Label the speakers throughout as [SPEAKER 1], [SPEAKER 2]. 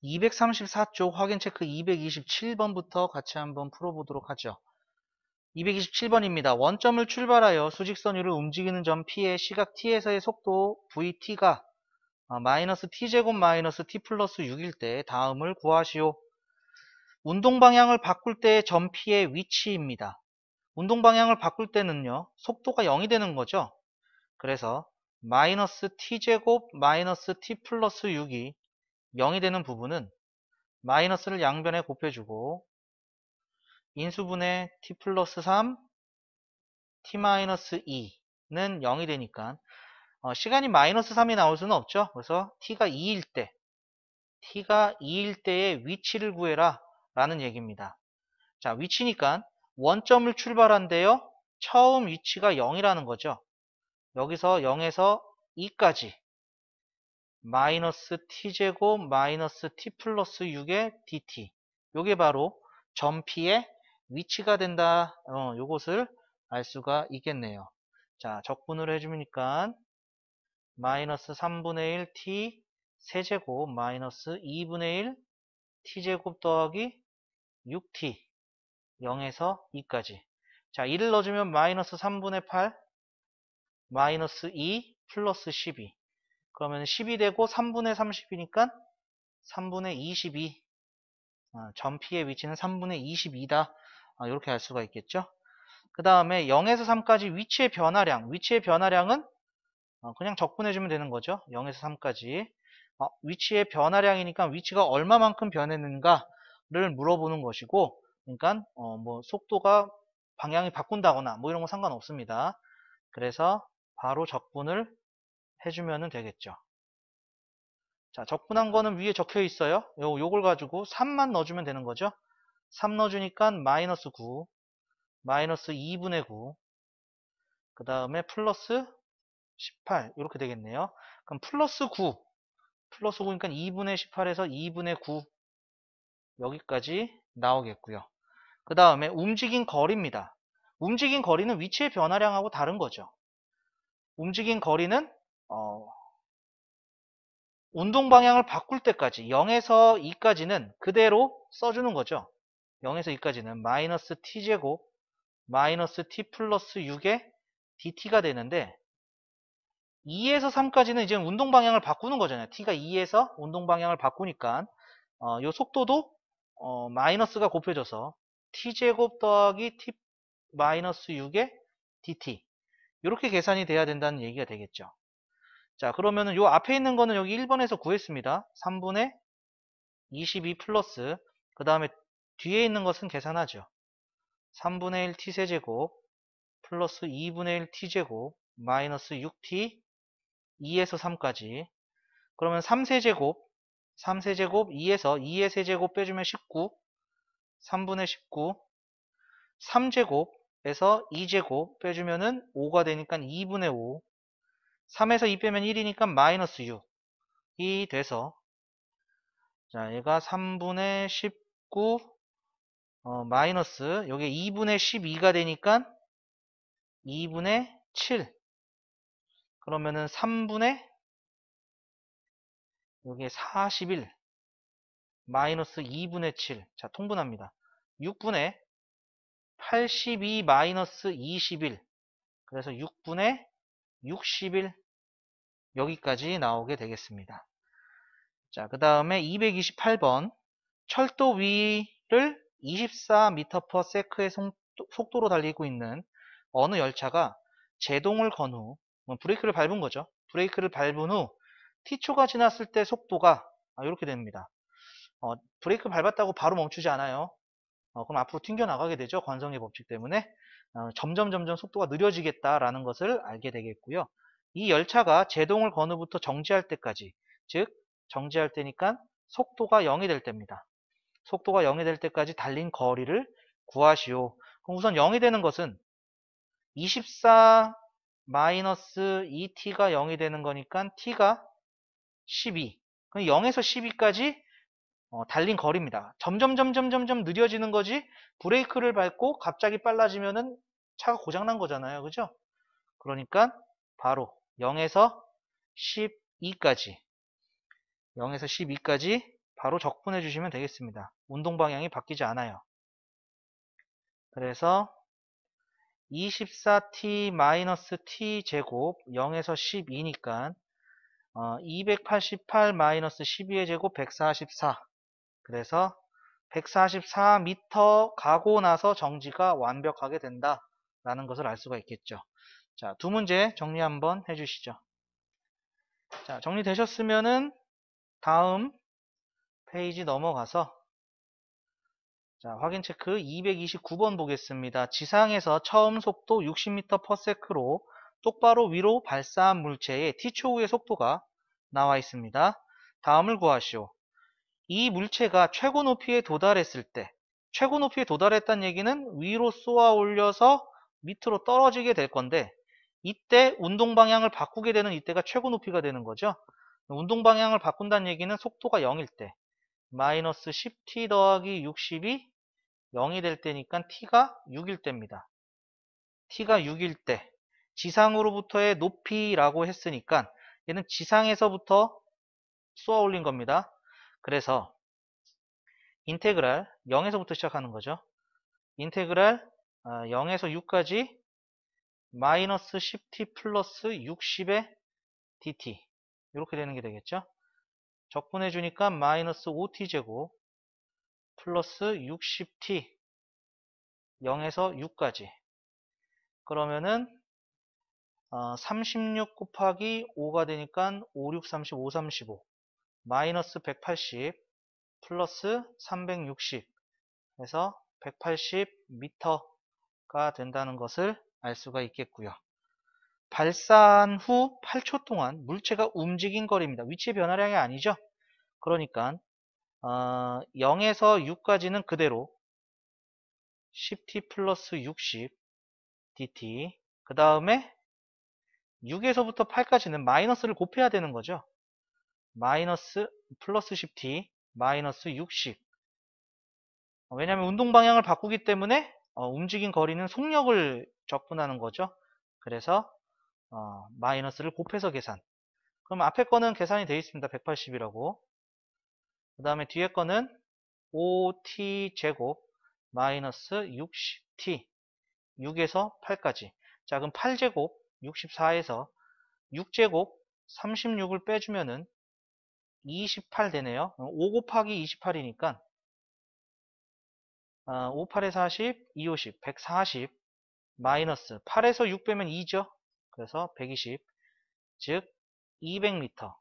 [SPEAKER 1] 234쪽 확인 체크 227번부터 같이 한번 풀어보도록 하죠. 227번입니다. 원점을 출발하여 수직선 위를 움직이는 점 P의 시각 T에서의 속도 VT가 마이너스 T제곱 마이너스 T 플러스 6일 때 다음을 구하시오. 운동방향을 바꿀 때의 점 P의 위치입니다. 운동방향을 바꿀 때는요, 속도가 0이 되는 거죠. 그래서 마이너스 T제곱 마이너스 T 플러스 6이 0이 되는 부분은 마이너스를 양변에 곱해주고 인수분해 t 플러스 3, t 마이너스 2는 0이 되니까 시간이 마이너스 3이 나올 수는 없죠. 그래서 t가 2일 때의 위치를 구해라 라는 얘기입니다. 자, 위치니까 원점을 출발한대요. 처음 위치가 0이라는 거죠. 여기서 0에서 2까지 마이너스 t제곱 마이너스 t 플러스 6의 dt, 요게 바로 점 P의 위치가 된다. 요것을 알 수가 있겠네요. 자, 적분을 해주니까 마이너스 3분의 1 t 세제곱 마이너스 2분의 1 t제곱 더하기 6t 0에서 2까지. 자, 1을 넣어주면 마이너스 3분의 8 마이너스 2 플러스 12. 그러면 10이 되고 3분의 30이니까 3분의 22. 점 P의 위치는 3분의 22다. 이렇게 알 수가 있겠죠. 그 다음에 0에서 3까지 위치의 변화량. 위치의 변화량은 그냥 적분해주면 되는 거죠. 0에서 3까지. 위치의 변화량이니까 위치가 얼마만큼 변했는가를 물어보는 것이고, 그러니까 뭐 속도가 방향이 바꾼다거나 뭐 이런 거 상관없습니다. 그래서 바로 적분을 해주면 되겠죠. 자, 적분한 거는 위에 적혀 있어요. 요걸 가지고 3만 넣어주면 되는 거죠. 3 넣어주니까 마이너스 9, 마이너스 2분의 9, 그 다음에 플러스 18, 이렇게 되겠네요. 그럼 플러스 9니까 2분의 18에서 2분의 9, 여기까지 나오겠고요. 그 다음에 움직인 거리입니다. 움직인 거리는 위치의 변화량하고 다른 거죠. 움직인 거리는 운동 방향을 바꿀 때까지 0에서 2까지는 그대로 써주는 거죠. 0에서 2까지는 마이너스 t제곱 마이너스 t 플러스 6의 dt가 되는데 2에서 3까지는 이제 운동 방향을 바꾸는 거잖아요. t가 2에서 운동 방향을 바꾸니까 요 속도도 마이너스가 곱해져서 t제곱 더하기 t 마이너스 6의 dt, 이렇게 계산이 돼야 된다는 얘기가 되겠죠. 자, 그러면은 요 앞에 있는 거는 여기 1번에서 구했습니다. 3분의 22 플러스, 그 다음에 뒤에 있는 것은 계산하죠. 3분의 1 t세제곱 플러스 2분의 1 t제곱 마이너스 6t 2에서 3까지. 그러면 3세제곱 2에서 2의 세제곱 빼주면 19, 3분의 19, 3제곱에서 2제곱 빼주면은 5가 되니까 2분의 5, 3에서 2 빼면 1이니까 마이너스 6이 돼서, 자, 얘가 3분의 19 마이너스 여기 2분의 12가 되니까 2분의 7, 그러면은 3분의 여기에 41 마이너스 2분의 7. 자, 통분합니다. 6분의 82 마이너스 21, 그래서 6분의 61, 여기까지 나오게 되겠습니다. 자, 그 다음에 228번. 철도 위를 24m/s의 속도로 달리고 있는 어느 열차가 제동을 건 후, 브레이크를 밟은 거죠. 브레이크를 밟은 후 t초가 지났을 때 속도가 이렇게 됩니다. 브레이크 밟았다고 바로 멈추지 않아요. 그럼 앞으로 튕겨나가게 되죠. 관성의 법칙 때문에. 점점 속도가 느려지겠다라는 것을 알게 되겠고요. 이 열차가 제동을 건 후부터 정지할 때까지, 즉 정지할 때니까 속도가 0이 될 때입니다. 속도가 0이 될 때까지 달린 거리를 구하시오. 그럼 우선 0이 되는 것은 24 마이너스 2t가 0이 되는 거니까 t가 12. 그럼 0에서 12까지 달린 거리입니다. 점점 느려지는 거지, 브레이크를 밟고 갑자기 빨라지면은 차가 고장난 거잖아요. 그죠? 그러니까 바로 0에서 12까지 0에서 12까지 바로 적분해 주시면 되겠습니다. 운동 방향이 바뀌지 않아요. 그래서 24t-t 제곱 0에서 12니까 288-12의 제곱 144. 그래서 144m 가고 나서 정지가 완벽하게 된다 라는 것을 알 수가 있겠죠. 자, 두 문제 정리 한번 해주시죠. 자, 정리되셨으면은 다음 페이지 넘어가서 자, 확인 체크 229번 보겠습니다. 지상에서 처음 속도 60m/s로 똑바로 위로 발사한 물체의 t초후의 속도가 나와 있습니다. 다음을 구하시오. 이 물체가 최고 높이에 도달했을 때, 최고 높이에 도달했다는 얘기는 위로 쏘아 올려서 밑으로 떨어지게 될 건데, 이때 운동 방향을 바꾸게 되는 이때가 최고 높이가 되는 거죠. 운동 방향을 바꾼다는 얘기는 속도가 0일 때, 마이너스 10t 더하기 60이 0이 될 때니까 t가 6일 때입니다. t가 6일 때, 지상으로부터의 높이라고 했으니까 얘는 지상에서부터 쏘아 올린 겁니다. 그래서 인테그랄 0에서부터 시작하는 거죠. 인테그랄 0에서 6까지 마이너스 10t 플러스 60의 dt 이렇게 되는 게 되겠죠. 적분해 주니까 마이너스 5t제곱 플러스 60t 0에서 6까지 그러면은 36 곱하기 5가 되니까 5, 6, 35, 35 마이너스 180 플러스 360 해서 180m가 된다는 것을 알 수가 있겠고요. 발사한 후 8초 동안 물체가 움직인 거리입니다. 위치의 변화량이 아니죠. 그러니까 0에서 6까지는 그대로 10t 플러스 60 dt 그 다음에 6에서부터 8까지는 마이너스를 곱해야 되는 거죠. 마이너스 플러스 10t 마이너스 60 왜냐하면 운동 방향을 바꾸기 때문에 움직인 거리는 속력을 적분하는 거죠. 그래서 마이너스를 곱해서 계산. 그럼 앞에 거는 계산이 되어 있습니다. 180이라고. 그 다음에 뒤에 거는 5t 제곱 마이너스 60t 6에서 8까지. 자, 그럼 8제곱 64에서 6제곱 36을 빼주면은 28 되네요. 5 곱하기 28이니까 5, 8에 40, 2, 50, 140 마이너스 8에서 6 빼면 2죠. 그래서 120, 즉 200m.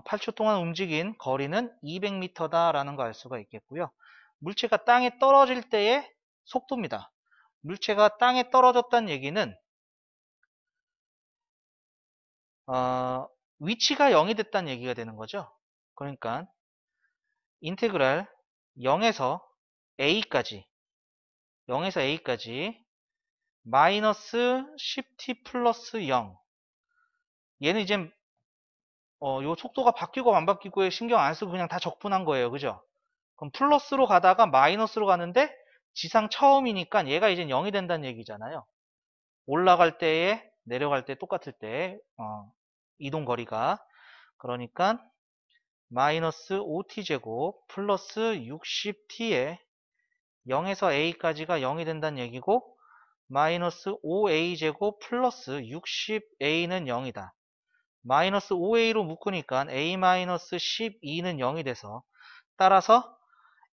[SPEAKER 1] 8초 동안 움직인 거리는 200m다라는 거 알 수가 있겠고요. 물체가 땅에 떨어질 때의 속도입니다. 물체가 땅에 떨어졌다는 얘기는 위치가 0이 됐다는 얘기가 되는 거죠. 그러니까 인테그랄 0에서 a까지 마이너스 10t 플러스 0 얘는 이제 요 속도가 바뀌고 안 바뀌고에 신경 안 쓰고 그냥 다 적분한 거예요. 그죠? 그럼 플러스로 가다가 마이너스로 가는데 지상 처음이니까 얘가 이제 0이 된다는 얘기잖아요. 올라갈 때에 내려갈 때 똑같을 때 이동 거리가 그러니까 마이너스 5t제곱 플러스 60t에 0에서 a까지가 0이 된다는 얘기고 마이너스 5a제곱 플러스 60a는 0이다. 마이너스 5a로 묶으니까 a 마이너스 12는 0이 돼서 따라서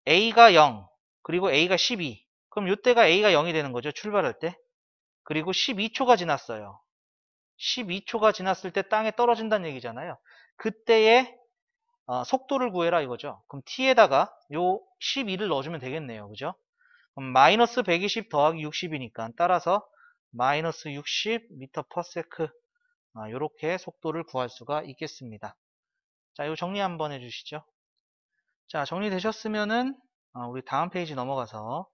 [SPEAKER 1] a가 0 그리고 a가 12 그럼 이때가 a가 0이 되는 거죠. 출발할 때. 그리고 12초가 지났어요. 12초가 지났을 때 땅에 떨어진다는 얘기잖아요. 그때의 속도를 구해라 이거죠. 그럼 t에다가 요 12를 넣어주면 되겠네요. 그죠? 그럼 마이너스 120 더하기 60이니까 따라서 마이너스 60 m/s 이렇게 속도를 구할 수가 있겠습니다. 자, 이거 정리 한번 해주시죠. 자, 정리되셨으면은 우리 다음 페이지 넘어가서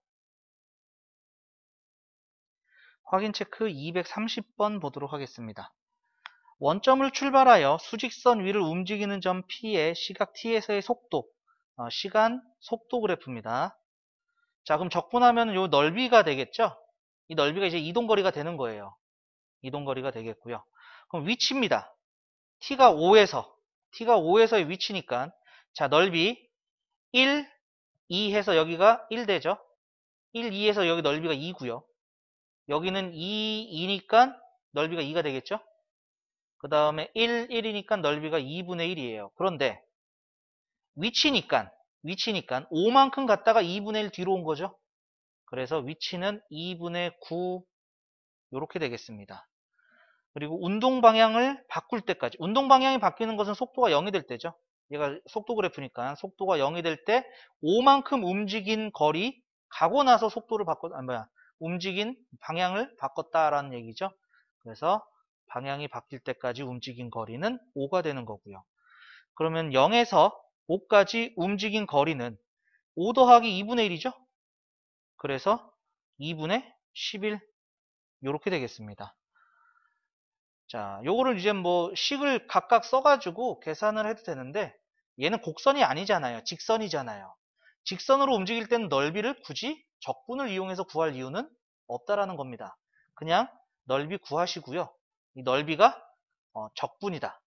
[SPEAKER 1] 확인 체크 230번 보도록 하겠습니다. 원점을 출발하여 수직선 위를 움직이는 점 P의 시각 T에서의 속도, 시간 속도 그래프입니다. 자, 그럼 적분하면 요 넓이가 되겠죠? 이 넓이가 이제 이동거리가 되는 거예요. 이동거리가 되겠고요. 그럼 위치입니다. t가 5에서의 위치니까 자 넓이 1, 2 해서 여기가 1 되죠. 1, 2에서 여기 넓이가 2고요. 여기는 2, 2니까 넓이가 2가 되겠죠. 그 다음에 1, 1이니까 넓이가 2분의 1이에요. 그런데 위치니까 5만큼 갔다가 2분의 1 뒤로 온 거죠. 그래서 위치는 2분의 9 이렇게 되겠습니다. 그리고 운동 방향을 바꿀 때까지, 운동 방향이 바뀌는 것은 속도가 0이 될 때죠. 얘가 속도 그래프니까 속도가 0이 될 때 5만큼 움직인 거리 가고 나서 속도를 움직인 방향을 바꿨다라는 얘기죠. 그래서 방향이 바뀔 때까지 움직인 거리는 5가 되는 거고요. 그러면 0에서 5까지 움직인 거리는 5 더하기 2분의 1이죠. 그래서 2분의 11 이렇게 되겠습니다. 자, 요거를 이제 뭐 식을 각각 써가지고 계산을 해도 되는데 얘는 곡선이 아니잖아요. 직선이잖아요. 직선으로 움직일 때는 넓이를 굳이 적분을 이용해서 구할 이유는 없다라는 겁니다. 그냥 넓이 구하시고요. 이 넓이가 적분이다.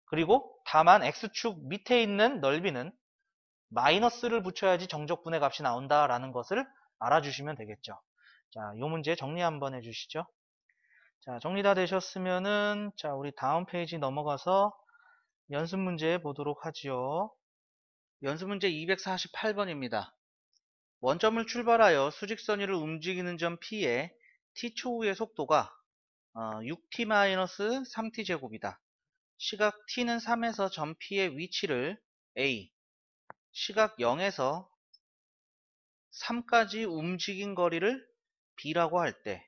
[SPEAKER 1] 그리고 다만 x축 밑에 있는 넓이는 마이너스를 붙여야지 정적분의 값이 나온다라는 것을 알아주시면 되겠죠. 자, 이 문제 정리 한번 해주시죠. 자, 정리 다 되셨으면은, 자, 우리 다음 페이지 넘어가서 연습 문제 보도록 하지요. 연습 문제 248번입니다. 원점을 출발하여 수직선 위를 움직이는 점 P의 T초후의 속도가 6t-3t 제곱이다. 시각 T는 3에서 점 P의 위치를 A, 시각 0에서 3까지 움직인 거리를 B라고 할 때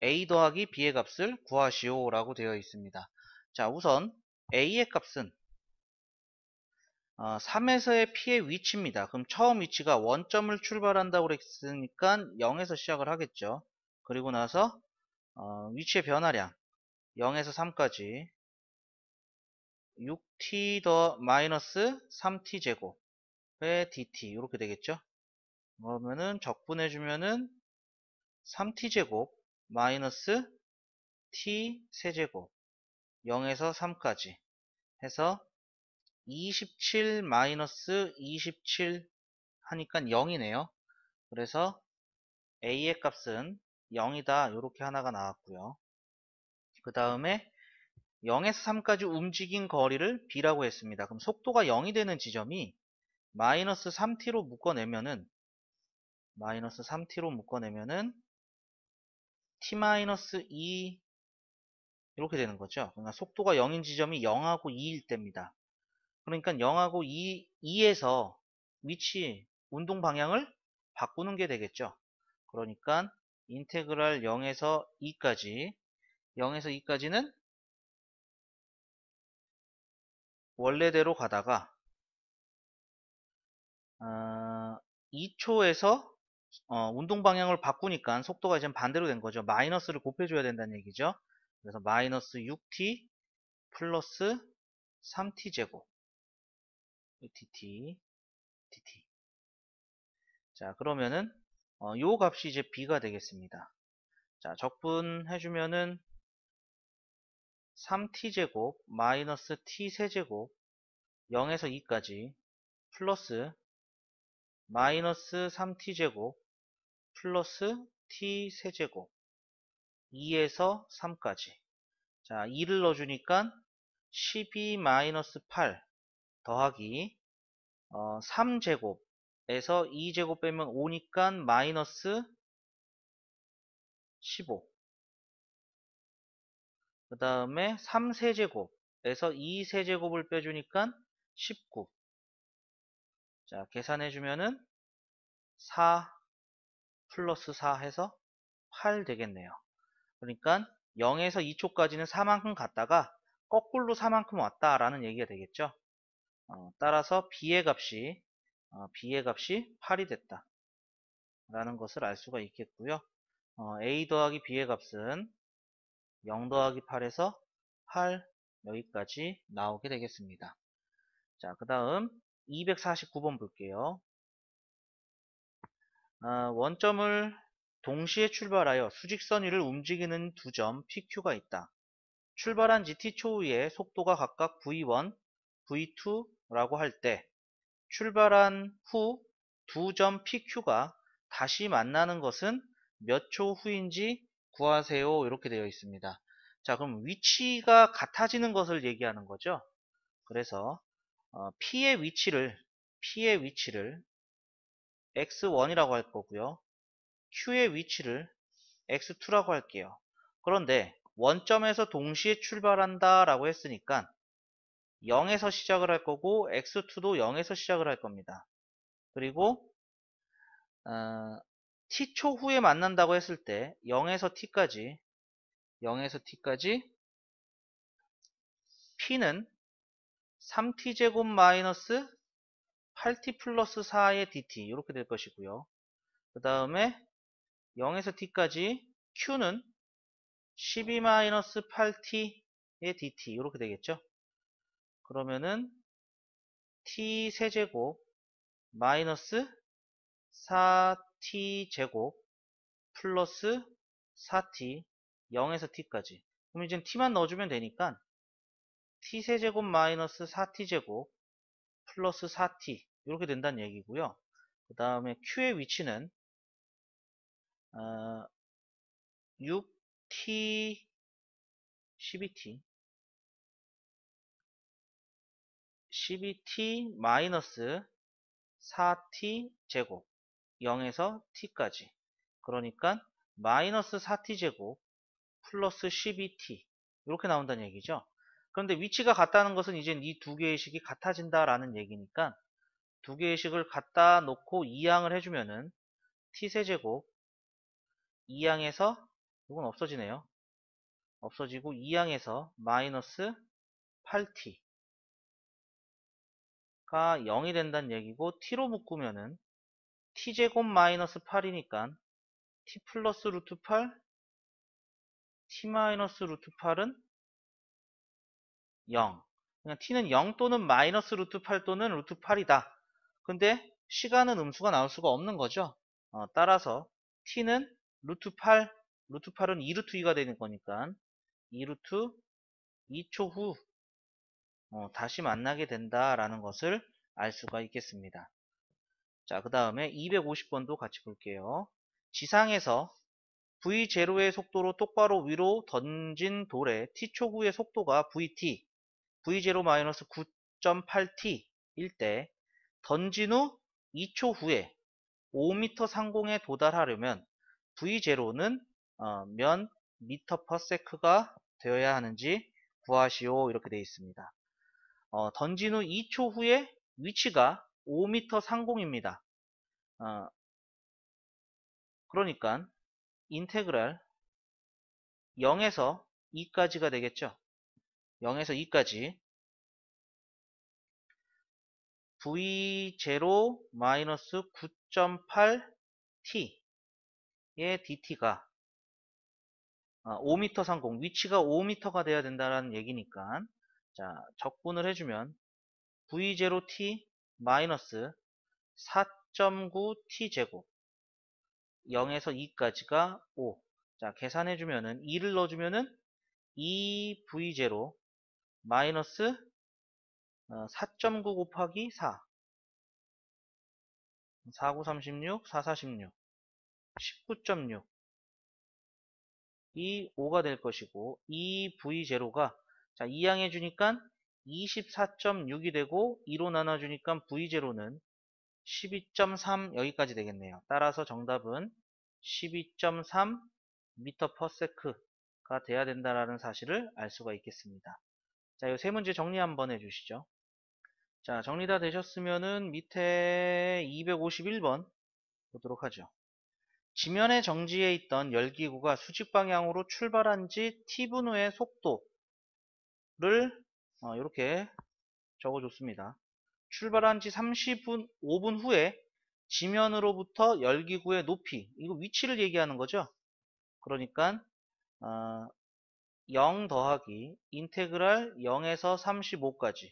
[SPEAKER 1] A 더하기 B의 값을 구하시오 라고 되어 있습니다. 자, 우선 A의 값은 3에서의 P의 위치입니다. 그럼 처음 위치가 원점을 출발한다고 그랬으니까 0에서 시작을 하겠죠. 그리고 나서 위치의 변화량 0에서 3까지 6t 더 마이너스 3t 제곱의 dt 이렇게 되겠죠. 그러면은 적분해주면은 3t 제곱 마이너스 t 세제곱 0에서 3까지 해서 27 마이너스 27 하니까 0이네요. 그래서 A의 값은 0이다. 이렇게 하나가 나왔고요. 그 다음에 0에서 3까지 움직인 거리를 B라고 했습니다. 그럼 속도가 0이 되는 지점이 마이너스 3t로 묶어내면은 t-2 이렇게 되는 거죠. 그러니까 속도가 0인 지점이 0하고 2일 때입니다. 그러니까 0하고 2에서 위치, 운동 방향을 바꾸는 게 되겠죠. 그러니까 인테그랄 0에서 2까지는 원래대로 가다가 2초에서 운동 방향을 바꾸니까 속도가 이제 반대로 된 거죠. 마이너스를 곱해줘야 된다는 얘기죠. 그래서 마이너스 6t 플러스 3t 제곱 dt. 자, 그러면은 요 값이 이제 b가 되겠습니다. 자, 적분해주면은 3t 제곱 마이너스 t 세제곱 0에서 2까지 플러스 마이너스 3t 제곱 플러스 t 세제곱 2에서 3까지. 자, 2를 넣어주니까 12 마이너스 8 더하기 3제곱에서 2제곱 빼면 5니까 마이너스 15. 그 다음에 3세제곱에서 2세제곱을 빼주니까 19. 자, 계산해주면은 4 플러스 4 해서 8 되겠네요. 그러니까 0에서 2초까지는 4만큼 갔다가 거꾸로 4만큼 왔다라는 얘기가 되겠죠. 따라서 B의 값이 8이 됐다 라는 것을 알 수가 있겠고요. A 더하기 B의 값은 0 더하기 8에서 8 여기까지 나오게 되겠습니다. 자, 그 다음 249번 볼게요. 원점을 동시에 출발하여 수직선 위를 움직이는 두 점 PQ가 있다. 출발한 지 t초 후에 속도가 각각 v1, v2라고 할 때 출발한 후 두 점 PQ가 다시 만나는 것은 몇 초 후인지 구하세요. 이렇게 되어 있습니다. 자, 그럼 위치가 같아지는 것을 얘기하는 거죠. 그래서 P의 위치를 x1이라고 할 거고요. Q의 위치를 x2라고 할게요. 그런데 원점에서 동시에 출발한다 라고 했으니까 0에서 시작을 할 거고 x2도 0에서 시작을 할 겁니다. 그리고 t초 후에 만난다고 했을 때 0에서 t까지 p는 3t제곱 마이너스 8t 플러스 4의 dt 이렇게 될 것이고요. 그 다음에 0에서 t까지 q는 12-8t의 dt 이렇게 되겠죠. 그러면은 t 세제곱 마이너스 4t제곱 플러스 4t 0에서 t까지. 그럼 이제 t만 넣어주면 되니까 t 세제곱 마이너스 4t제곱 플러스 4t 이렇게 된다는 얘기고요. 그 다음에 q의 위치는 6t 12t 마이너스 4t 제곱 0에서 t까지. 그러니까 마이너스 4t 제곱 플러스 12t 이렇게 나온다는 얘기죠. 그런데 위치가 같다는 것은 이제 이 두 개의 식이 같아진다라는 얘기니까 두 개의 식을 갖다 놓고 이항을 해주면은 t세제곱 2항에서 이건 없어지네요. 없어지고 2항에서 마이너스 8t가 0이 된다는 얘기고 t로 묶으면은 t제곱 마이너스 8이니까 t 플러스 루트 8 t 마이너스 루트 8은 0. 그냥 t는 0 또는 마이너스 루트 8 또는 루트 8이다. 근데 시간은 음수가 나올 수가 없는 거죠. 따라서 t는 루트 8, 루트 8은 2루트 2가 되는 거니까 2루트 2초 후 다시 만나게 된다라는 것을 알 수가 있겠습니다. 자, 그 다음에 250번도 같이 볼게요. 지상에서 v0의 속도로 똑바로 위로 던진 돌의 t초 후의 속도가 vt, v0-9.8t일 때 던진 후 2초 후에 5m 상공에 도달하려면 v0는 몇 미터 퍼 세크가 되어야 하는지 구하시오. 이렇게 되어 있습니다. 던진 후 2초 후에 위치가 5m 상공입니다. 그러니까 인테그랄 0에서 2까지가 되겠죠. 0에서 2까지 v0-9.8t의 dt가 5m 상공, 위치가 5m가 돼야 된다는 얘기니까 자, 적분을 해주면 v0t 마이너스 4.9t 제곱 0에서 2까지가 5. 자, 계산해주면은 2를 넣어주면은 2v0 마이너스 4.9 곱하기 4 4, 9, 36, 4, 4, 16 19.6 이 5가 될 것이고 2v0가 자, 이항해주니까 24.6이 되고 2로 나눠주니까 v0는 12.3 여기까지 되겠네요. 따라서 정답은 12.3 미터 퍼 세크가 돼야 된다는 사실을 알 수가 있겠습니다. 자, 이 세 문제 정리 한번 해주시죠. 자, 정리 다 되셨으면은 밑에 251번 보도록 하죠. 지면에 정지해 있던 열기구가 수직 방향으로 출발한 지 t분 후의 속도를 이렇게 적어줬습니다. 출발한 지 35분 후에 지면으로부터 열기구의 높이, 이거 위치를 얘기하는 거죠. 그러니까 0 더하기 인테그랄 0에서 35까지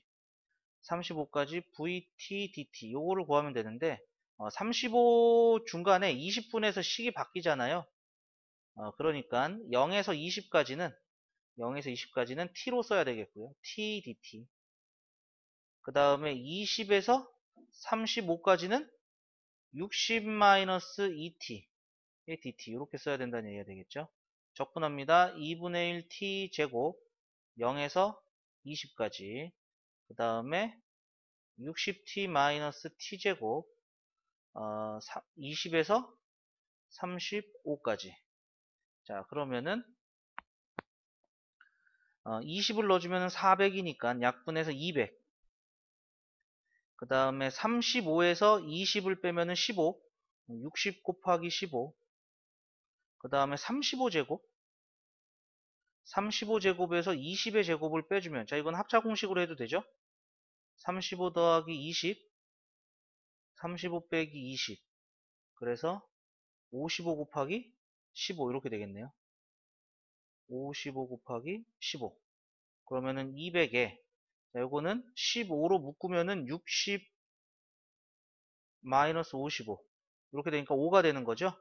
[SPEAKER 1] vt dt 요거를 구하면 되는데 35 중간에 20분에서 식이 바뀌잖아요. 그러니까 0에서 20까지는 0에서 20까지는 t로 써야 되겠고요. t dt. 그 다음에 20에서 35까지는 60-2t dt 이렇게 써야 된다는 얘기가 되겠죠. 적분합니다. 2분의 1 t 제곱 0에서 20까지 그 다음에 60t t 제곱 20에서 35까지. 자, 그러면은 20을 넣어주면 400이니까 약분해서 200. 그 다음에 35에서 20을 빼면은 15. 60 곱하기 15. 그 다음에 35제곱. 35제곱에서 20의 제곱을 빼주면, 자, 이건 합차 공식으로 해도 되죠? 35 더하기 20. 35 빼기 20. 그래서 55 곱하기 15 이렇게 되겠네요. 55 곱하기 15. 그러면은 200에, 자, 요거는 15로 묶으면은 60 마이너스 55. 이렇게 되니까 5가 되는 거죠.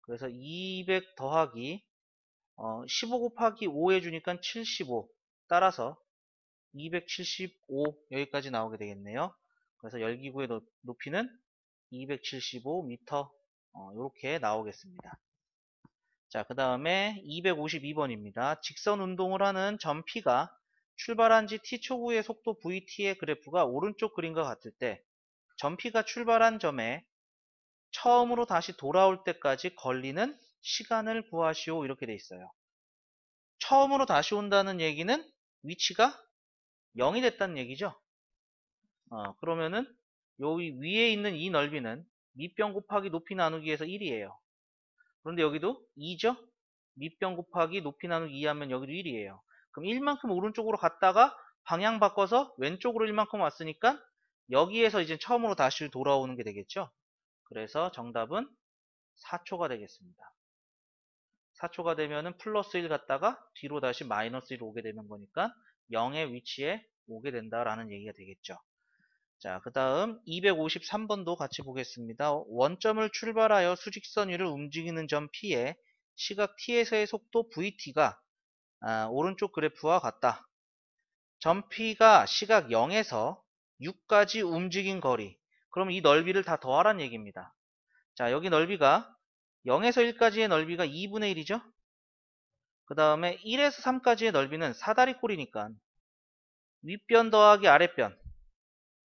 [SPEAKER 1] 그래서 200 더하기 15 곱하기 5 해주니까 75. 따라서 275 여기까지 나오게 되겠네요. 그래서 열기구의 높이는 275m 이렇게 나오겠습니다. 자, 그 다음에 252번입니다. 직선 운동을 하는 점 P가 출발한 지 t초 후의 속도 vt의 그래프가 오른쪽 그림과 같을 때 점 P가 출발한 점에 처음으로 다시 돌아올 때까지 걸리는 시간을 구하시오 이렇게 돼 있어요. 처음으로 다시 온다는 얘기는 위치가 0이 됐다는 얘기죠. 그러면은 여기 위에 있는 이 넓이는 밑변 곱하기 높이 나누기에서 1이에요. 그런데 여기도 2죠? 밑변 곱하기 높이 나누기 2 하면 여기도 1이에요. 그럼 1만큼 오른쪽으로 갔다가 방향 바꿔서 왼쪽으로 1만큼 왔으니까 여기에서 이제 처음으로 다시 돌아오는 게 되겠죠? 그래서 정답은 4초가 되겠습니다. 4초가 되면은 플러스 1 갔다가 뒤로 다시 마이너스 1 오게 되는 거니까 0의 위치에 오게 된다라는 얘기가 되겠죠. 자, 그 다음 253번도 같이 보겠습니다. 원점을 출발하여 수직선 위를 움직이는 점 P의 시각 T에서의 속도 VT가 오른쪽 그래프와 같다. 점 P가 시각 0에서 6까지 움직인 거리. 그럼 이 넓이를 다 더하란 얘기입니다. 자, 여기 넓이가 0에서 1까지의 넓이가 2분의 1이죠. 그 다음에 1에서 3까지의 넓이는 사다리꼴이니까 윗변 더하기 아랫변.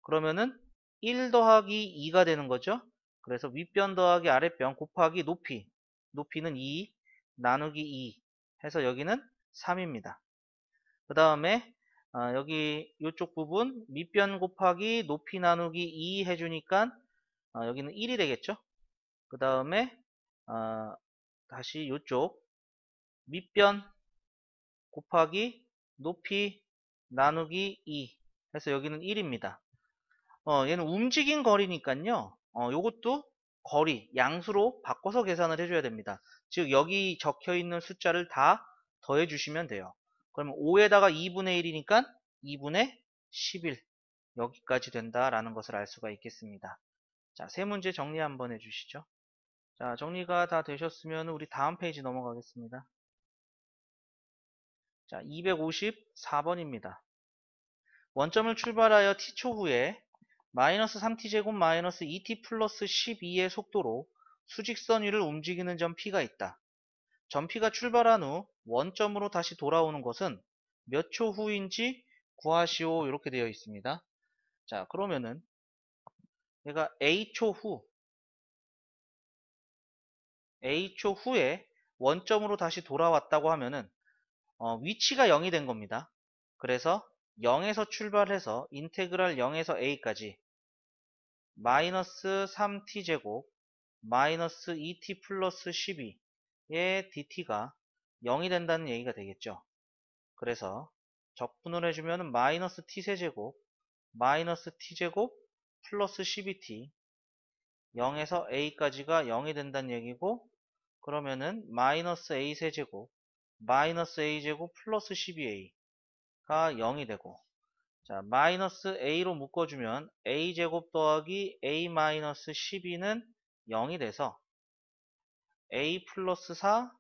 [SPEAKER 1] 그러면은 1 더하기 2가 되는 거죠. 그래서 윗변 더하기 아랫변 곱하기 높이. 높이는 2 나누기 2 해서 여기는 3입니다. 그 다음에 여기 이쪽 부분 밑변 곱하기 높이 나누기 2 해주니까 여기는 1이 되겠죠. 그 다음에 다시 이쪽 밑변 곱하기 높이 나누기 2 해서 여기는 1입니다. 얘는 움직인 거리니까요. 요것도 거리, 양수로 바꿔서 계산을 해줘야 됩니다. 즉 여기 적혀 있는 숫자를 다 더해 주시면 돼요. 그러면 5에다가 2분의 1이니까 2분의 11 여기까지 된다라는 것을 알 수가 있겠습니다. 자, 세 문제 정리 한번 해주시죠. 자, 정리가 다 되셨으면 우리 다음 페이지 넘어가겠습니다. 자, 254번입니다. 원점을 출발하여 t초 후에 마이너스 3t제곱 마이너스 2t 플러스 12의 속도로 수직선 위를 움직이는 점 P가 있다. 점 P가 출발한 후 원점으로 다시 돌아오는 것은 몇 초 후인지 구하시오 이렇게 되어 있습니다. 자, 그러면은 얘가 A초 후에 원점으로 다시 돌아왔다고 하면은 위치가 0이 된 겁니다. 그래서 0에서 출발해서 인테그랄 0에서 A까지 마이너스 3t제곱 마이너스 2t 플러스 12의 dt가 0이 된다는 얘기가 되겠죠. 그래서 적분을 해주면 마이너스 t세제곱 마이너스 t제곱 플러스 12t 0에서 a까지가 0이 된다는 얘기고, 그러면은 마이너스 a세제곱 마이너스 a제곱 플러스 12a가 0이 되고, 자, 마이너스 a로 묶어주면 a제곱 더하기 a 마이너스 12는 0이 돼서 a 플러스 4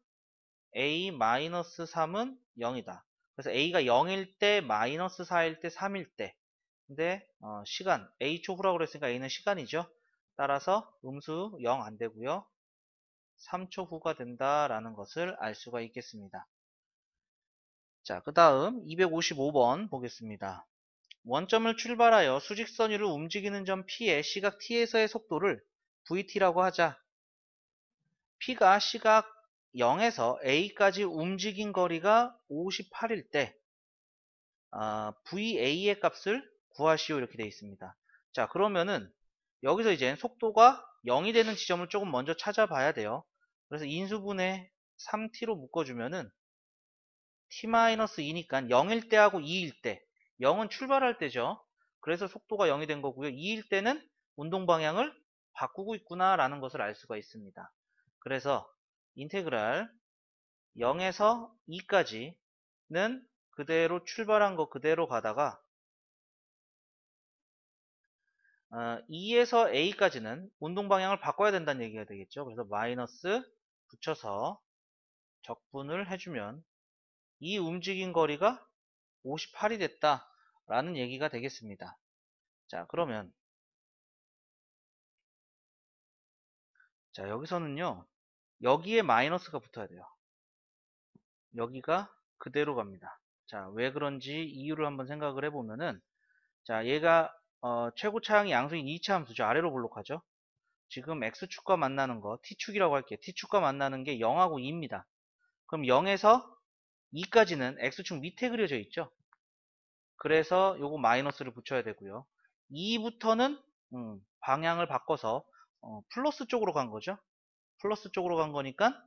[SPEAKER 1] a-3은 0이다. 그래서 a가 0일 때, 마이너스 4일 때, 3일 때. 근데 시간, a초 후라고 그랬으니까 a는 시간이죠. 따라서 음수 0 안 되고요. 3초 후가 된다라는 것을 알 수가 있겠습니다. 자, 그 다음 255번 보겠습니다. 원점을 출발하여 수직선 위를 움직이는 점 P의 시각 T에서의 속도를 VT라고 하자. P가 시각 0에서 A까지 움직인 거리가 58일 때 VA의 값을 구하시오 이렇게 되어 있습니다. 자, 그러면은 여기서 이제 속도가 0이 되는 지점을 조금 먼저 찾아봐야 돼요. 그래서 인수분해 3t로 묶어주면은 t-2니까 0일 때하고 2일 때 0은 출발할 때죠. 그래서 속도가 0이 된 거고요. 2일 때는 운동 방향을 바꾸고 있구나 라는 것을 알 수가 있습니다. 그래서 인테그랄 0에서 2까지는 그대로 출발한 거 그대로 가다가 2에서 A까지는 운동 방향을 바꿔야 된다는 얘기가 되겠죠. 그래서 마이너스 붙여서 적분을 해주면 이 움직인 거리가 58이 됐다 라는 얘기가 되겠습니다. 자, 그러면 자, 여기서는요, 여기에 마이너스가 붙어야 돼요. 여기가 그대로 갑니다. 자, 왜 그런지 이유를 한번 생각을 해보면은, 자, 얘가 최고 차항이 양수인 2차 함수죠. 아래로 볼록하죠. 지금 x축과 만나는 거 t축이라고 할게요. t축과 만나는 게 0하고 2입니다. 그럼 0에서 2까지는 x축 밑에 그려져 있죠. 그래서 요거 마이너스를 붙여야 되고요. 2부터는 방향을 바꿔서 플러스 쪽으로 간 거죠. 플러스 쪽으로 간 거니까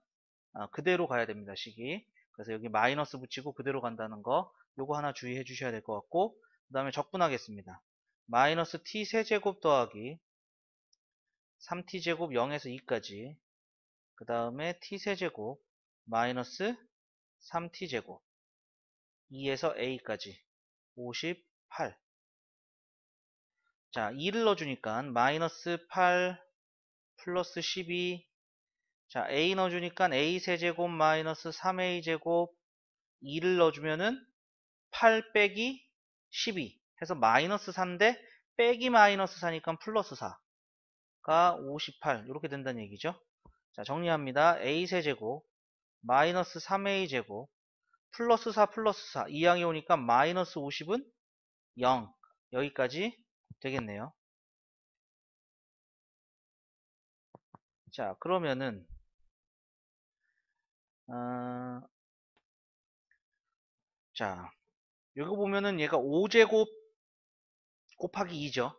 [SPEAKER 1] 그대로 가야 됩니다. 식이. 그래서 여기 마이너스 붙이고 그대로 간다는 거 요거 하나 주의해 주셔야 될 것 같고, 그 다음에 적분하겠습니다. 마이너스 t 세제곱 더하기 3t제곱 0에서 2까지, 그 다음에 t 세제곱 마이너스 3t제곱 2에서 a까지 58. 자, 2를 넣어주니까 마이너스 8 플러스 12. 자, a 넣어주니까 a 세제곱 마이너스 3a제곱 2를 넣어주면은 8 빼기 12 해서 마이너스 4인데 빼기 마이너스 4니까 플러스 4가 58 이렇게 된다는 얘기죠. 자, 정리합니다. a 세제곱 마이너스 3a제곱 플러스 4 플러스 4 이항이 오니까 마이너스 50은 0 여기까지 되겠네요. 자, 그러면은 자, 여기 보면은 얘가 5제곱 곱하기 2죠.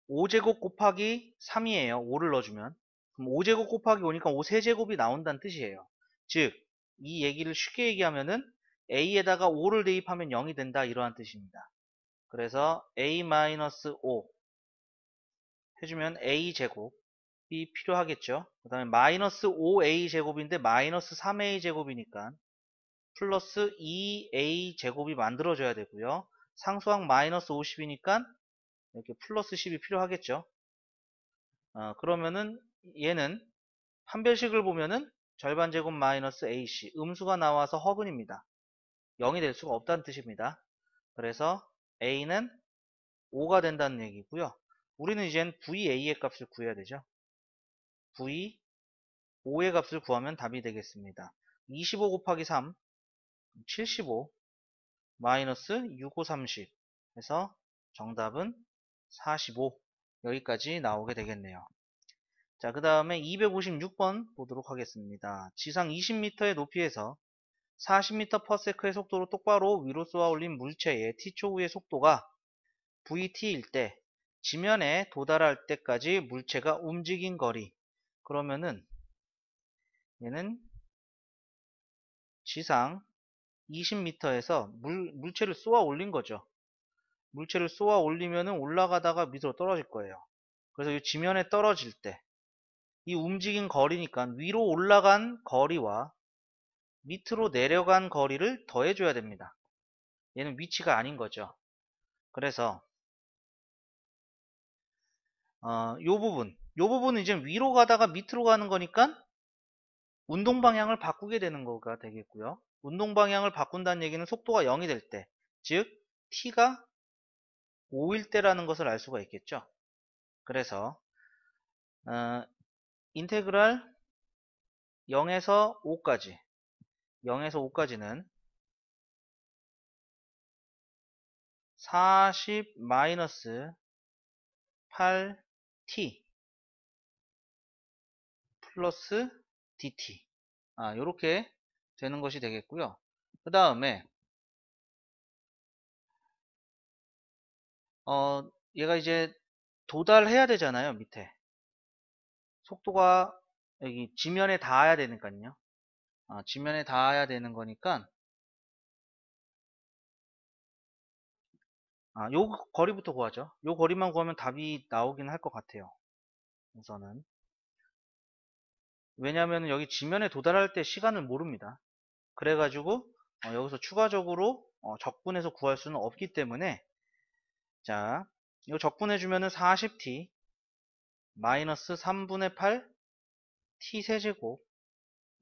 [SPEAKER 1] 5제곱 곱하기 3이에요. 5를 넣어주면. 그럼 5제곱 곱하기 5니까 5세제곱이 나온다는 뜻이에요. 즉, 이 얘기를 쉽게 얘기하면은 a에다가 5를 대입하면 0이 된다 이러한 뜻입니다. 그래서 a-5 해주면 a제곱이 필요하겠죠. 그 다음에 마이너스 5a제곱인데 마이너스 3a제곱이니까 플러스 2a제곱이 만들어져야 되고요. 상수항 마이너스 50이니까 이렇게 플러스 10이 필요하겠죠. 그러면은 얘는 판별식을 보면은 절반제곱 마이너스 ac 음수가 나와서 허분입니다. 0이 될 수가 없다는 뜻입니다. 그래서 a는 5가 된다는 얘기고요. 우리는 이젠 VA의 값을 구해야 되죠. V 5의 값을 구하면 답이 되겠습니다. 25 곱하기 3 75 마이너스 6, 5, 30 해서 정답은 45 여기까지 나오게 되겠네요. 자, 그 다음에 256번 보도록 하겠습니다. 지상 20m의 높이에서 40m/s의 속도로 똑바로 위로 쏘아 올린 물체의 t초후의 속도가 vt일 때 지면에 도달할 때까지 물체가 움직인 거리. 그러면은 얘는 지상 20m에서 물체를 쏘아 올린 거죠. 물체를 쏘아 올리면은 올라가다가 밑으로 떨어질 거예요. 그래서 이 지면에 떨어질 때 이 움직인 거리니까 위로 올라간 거리와 밑으로 내려간 거리를 더해줘야 됩니다. 얘는 위치가 아닌 거죠. 그래서 요 부분은 이제 위로 가다가 밑으로 가는 거니까 운동 방향을 바꾸게 되는 거가 되겠고요. 운동 방향을 바꾼다는 얘기는 속도가 0이 될 때, 즉 t가 5일 때라는 것을 알 수가 있겠죠. 그래서 인테그랄 0에서 5까지 0에서 5까지는 40 마이너스 8t 플러스 dt, 요렇게 되는 것이 되겠고요. 그 다음에 얘가 이제 도달해야 되잖아요. 밑에 속도가 여기 지면에 닿아야 되니까요. 지면에 닿아야 되는 거니까 요 거리부터 구하죠. 요 거리만 구하면 답이 나오긴 할 것 같아요. 우선은 왜냐하면 여기 지면에 도달할 때 시간을 모릅니다. 그래가지고 여기서 추가적으로 적분해서 구할 수는 없기 때문에, 자, 이거 적분해주면은 40t 마이너스 3분의 8 t 세제곱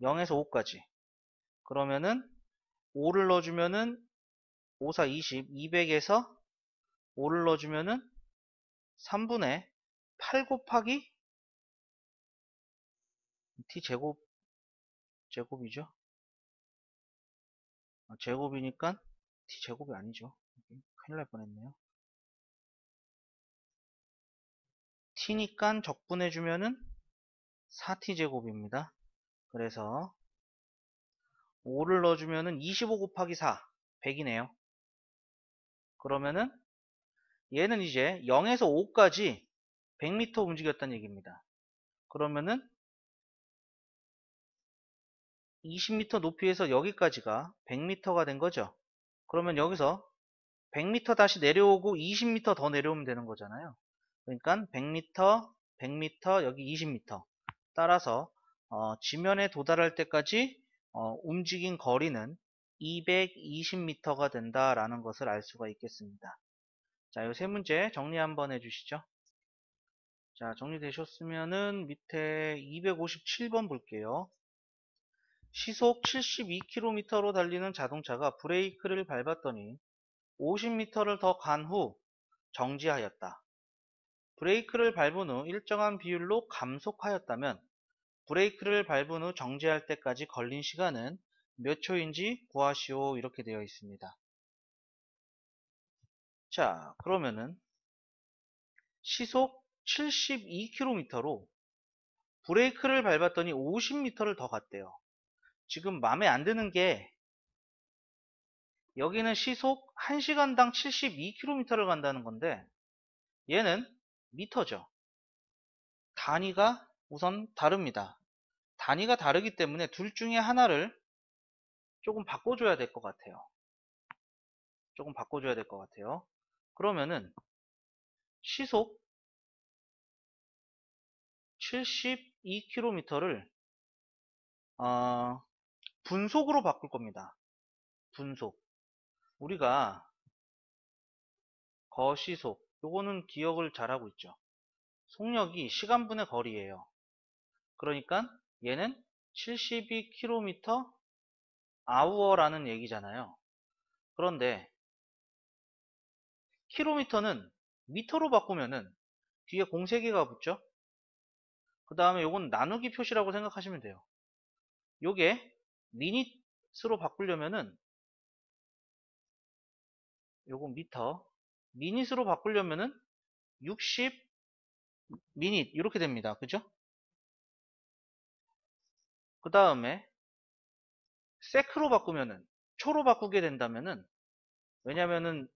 [SPEAKER 1] 0에서 5까지, 그러면은 5를 넣어주면은 5, 4, 20, 200에서 5를 넣어주면은 3분의 8 곱하기 t 제곱이죠. 제곱이니까 t 제곱이 아니죠. 큰일 날 뻔했네요. t니까 적분해주면은 4t 제곱입니다. 그래서 5를 넣어주면은 25 곱하기 4, 100이네요. 그러면은 얘는 이제 0에서 5까지 100m 움직였다는 얘기입니다. 그러면은 20m 높이에서 여기까지가 100m가 된 거죠. 그러면 여기서 100m 다시 내려오고 20m 더 내려오면 되는 거잖아요. 그러니까 100m, 100m, 여기 20m. 따라서 지면에 도달할 때까지 움직인 거리는 220m가 된다라는 것을 알 수가 있겠습니다. 자, 이 세 문제 정리 한번 해주시죠. 자, 정리되셨으면은 밑에 257번 볼게요. 시속 72km로 달리는 자동차가 브레이크를 밟았더니 50m를 더 간 후 정지하였다. 브레이크를 밟은 후 일정한 비율로 감속하였다면 브레이크를 밟은 후 정지할 때까지 걸린 시간은 몇 초인지 구하시오. 이렇게 되어 있습니다. 자, 그러면은 시속 72km로 브레이크를 밟았더니 50m를 더 갔대요. 지금 마음에 안 드는 게 여기는 시속 1시간당 72km를 간다는 건데 얘는 미터죠. 단위가 우선 다릅니다. 단위가 다르기 때문에 둘 중에 하나를 조금 바꿔줘야 될 것 같아요. 조금 바꿔줘야 될 것 같아요. 그러면은 시속 72km를 분속으로 바꿀 겁니다. 분속. 우리가 거시속, 요거는 기억을 잘하고 있죠. 속력이 시간분의 거리예요. 그러니까 얘는 72km hour라는 얘기잖아요. 그런데 킬로미터는 미터로 바꾸면은 뒤에 공 3개가 붙죠. 그 다음에 요건 나누기 표시라고 생각하시면 돼요. 요게 미닛으로 바꾸려면은 요거 미터, 미닛으로 바꾸려면은 60 미닛 이렇게 됩니다. 그죠? 그 다음에 세크로 바꾸면은, 초로 바꾸게 된다면은, 왜냐면은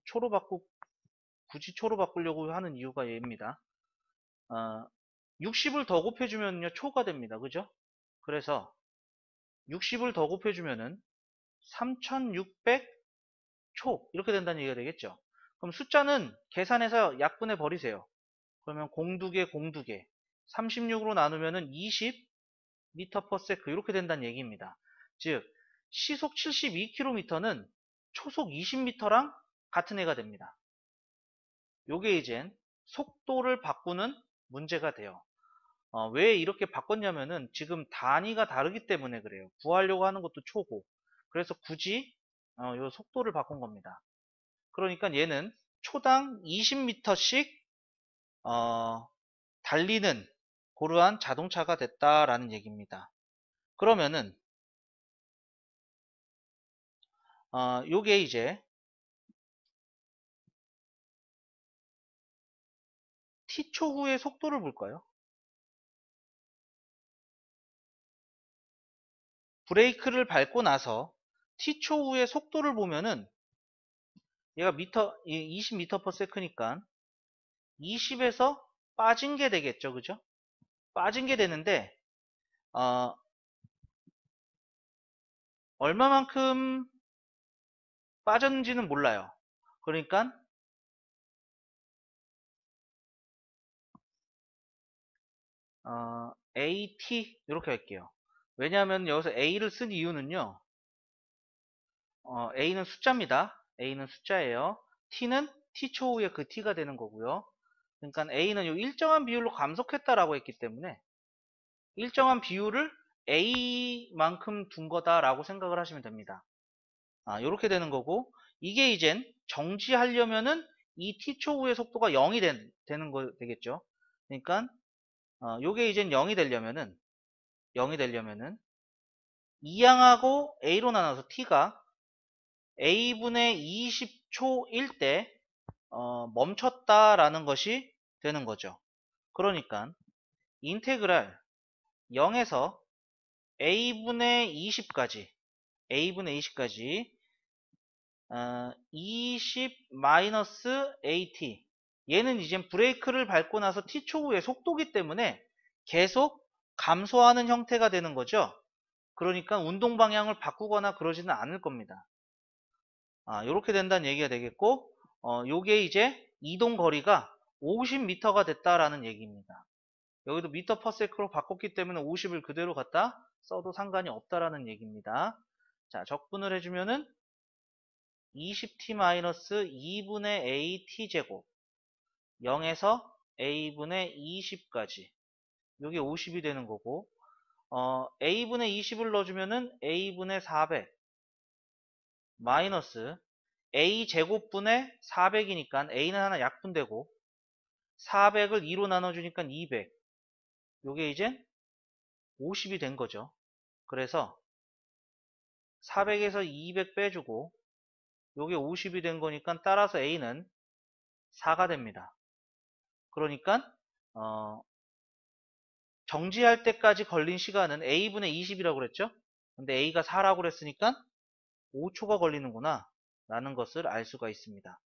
[SPEAKER 1] 굳이 초로 바꾸려고 하는 이유가 얘입니다. 60을 더 곱해주면요 초가 됩니다. 그죠? 그래서 60을 더 곱해주면은 3600 초 이렇게 된다는 얘기가 되겠죠. 그럼 숫자는 계산해서 약분해 버리세요. 그러면 공두개 36으로 나누면은 20 미터 퍼 세크 이렇게 된다는 얘기입니다. 즉 시속 72km는 초속 20m랑 같은 애가 됩니다. 요게 이젠 속도를 바꾸는 문제가 돼요. 왜 이렇게 바꿨냐면은 지금 단위가 다르기 때문에 그래요. 구하려고 하는 것도 초고. 그래서 굳이 요 속도를 바꾼 겁니다. 그러니까 얘는 초당 20m씩 달리는 그러한 자동차가 됐다라는 얘기입니다. 그러면은 요게 이제 t초 후의 속도를 볼까요? 브레이크를 밟고 나서 t초 후의 속도를 보면은 얘가 20m/s니까 20에서 빠진 게 되겠죠. 그죠? 빠진 게 되는데 어, 얼마만큼 빠졌는지는 몰라요. 그러니까 AT 이렇게 할게요. 왜냐하면 여기서 A를 쓴 이유는요. A는 숫자입니다. A는 숫자예요. T는 T초 후에 그 T가 되는 거고요. 그러니까 A는 요 일정한 비율로 감속했다라고 했기 때문에 일정한 비율을 A만큼 둔 거다라고 생각을 하시면 됩니다. 이렇게 되는 거고 이게 이젠 정지하려면은 이 T초 후의 속도가 0이 되는 거 되겠죠. 그러니까 요게 이젠 0이 되려면은 이항하고 A로 나눠서 T가 A분의 20초일 때 멈췄다라는 것이 되는 거죠. 그러니까 인테그랄 0에서 A분의 20까지 20-AT 얘는 이제 브레이크를 밟고 나서 T초 후의 속도기 때문에 계속 감소하는 형태가 되는 거죠. 그러니까 운동 방향을 바꾸거나 그러지는 않을 겁니다. 이렇게 된다는 얘기가 되겠고 요게 이제 이동 거리가 50m가 됐다라는 얘기입니다. 여기도 미터 퍼 세크로 바꿨기 때문에 50을 그대로 갖다 써도 상관이 없다라는 얘기입니다. 자, 적분을 해주면은 20t-2분의 at 제곱 0에서 a분의 20까지 요게 50이 되는 거고 a분의 20을 넣어주면은 a분의 400 마이너스 a 제곱분의 400이니까 a는 하나 약분되고 400을 2로 나눠주니까 200 요게 이제 50이 된 거죠. 그래서 400에서 200 빼주고 요게 50이 된 거니까 따라서 a는 4가 됩니다. 그러니까 정지할 때까지 걸린 시간은 a분의 20이라고 그랬죠. 근데 a가 4라고 그랬으니까 5초가 걸리는구나 라는 것을 알 수가 있습니다.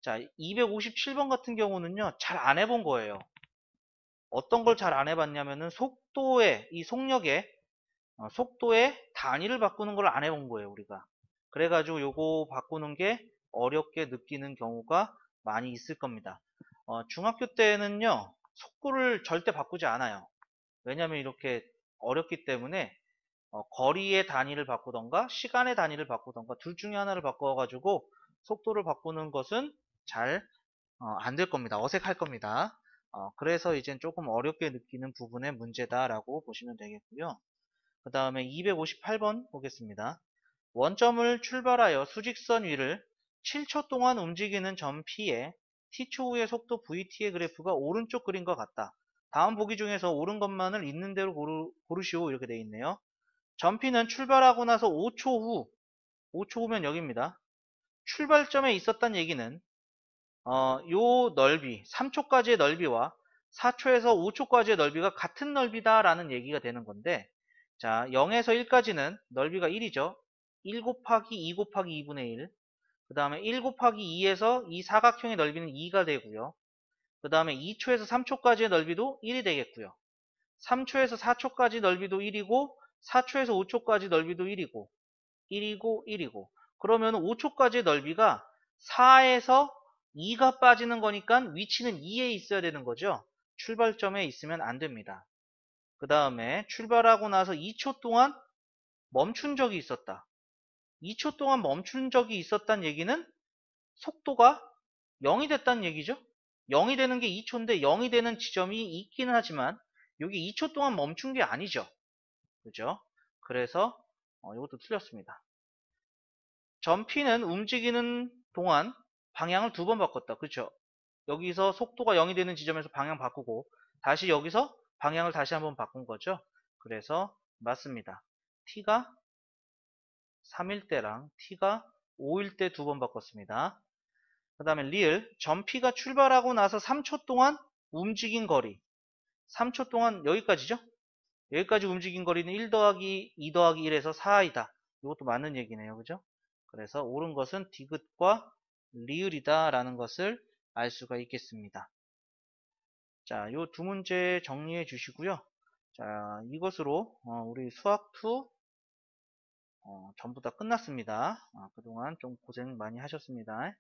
[SPEAKER 1] 자, 257번 같은 경우는요 잘 안 해본 거예요. 어떤 걸 잘 안 해봤냐면은 이 속도의 단위를 바꾸는 걸 안 해본 거예요 우리가. 그래가지고 요거 바꾸는 게 어렵게 느끼는 경우가 많이 있을 겁니다. 중학교 때는요 속도를 절대 바꾸지 않아요. 왜냐면 이렇게 어렵기 때문에 거리의 단위를 바꾸던가 시간의 단위를 바꾸던가 둘 중에 하나를 바꿔가지고 속도를 바꾸는 것은 잘 안 될 겁니다. 어색할 겁니다. 그래서 이젠 조금 어렵게 느끼는 부분의 문제다라고 보시면 되겠고요. 그 다음에 258번 보겠습니다. 원점을 출발하여 수직선 위를 7초 동안 움직이는 점 P에 T초 후의 속도 VT의 그래프가 오른쪽 그림과 같다. 다음 보기 중에서 옳은 것만을 있는 대로 고르시오 이렇게 되어 있네요. 점 P는 출발하고 나서 5초 후면 여기입니다. 출발점에 있었단 얘기는 요 넓이, 3초까지의 넓이와 4초에서 5초까지의 넓이가 같은 넓이다라는 얘기가 되는 건데 자, 0에서 1까지는 넓이가 1이죠. 1 곱하기 2 곱하기 2분의 1. 그 다음에 1 곱하기 2에서 이 사각형의 넓이는 2가 되고요. 그 다음에 2초에서 3초까지의 넓이도 1이 되겠고요. 3초에서 4초까지 넓이도 1이고 4초에서 5초까지 넓이도 1이고 1이고 그러면 5초까지의 넓이가 4에서 2가 빠지는 거니까 위치는 2에 있어야 되는 거죠. 출발점에 있으면 안 됩니다. 그 다음에 출발하고 나서 2초 동안 멈춘 적이 있었다. 2초 동안 멈춘 적이 있었다는 얘기는 속도가 0이 됐다는 얘기죠. 0이 되는 게 2초인데 0이 되는 지점이 있기는 하지만 여기 2초 동안 멈춘 게 아니죠. 그죠? 그래서 이것도 틀렸습니다. 점피는 움직이는 동안 방향을 2번 바꿨다. 그렇죠? 여기서 속도가 0이 되는 지점에서 방향 바꾸고 다시 여기서 방향을 다시 한번 바꾼 거죠. 그래서 맞습니다. t가 3일 때랑 t가 5일 때 2번 바꿨습니다. 그 다음에 리을, 점피가 출발하고 나서 3초 동안 움직인 거리. 3초 동안 여기까지죠? 여기까지 움직인 거리는 1 더하기 2 더하기 1에서 4이다. 이것도 맞는 얘기네요. 그죠? 그래서 옳은 것은 디귿과 리을이다 라는 것을 알 수가 있겠습니다. 자, 요 두 문제 정리해 주시고요. 자, 이것으로 우리 수학2 전부 다 끝났습니다. 그동안 좀 고생 많이 하셨습니다.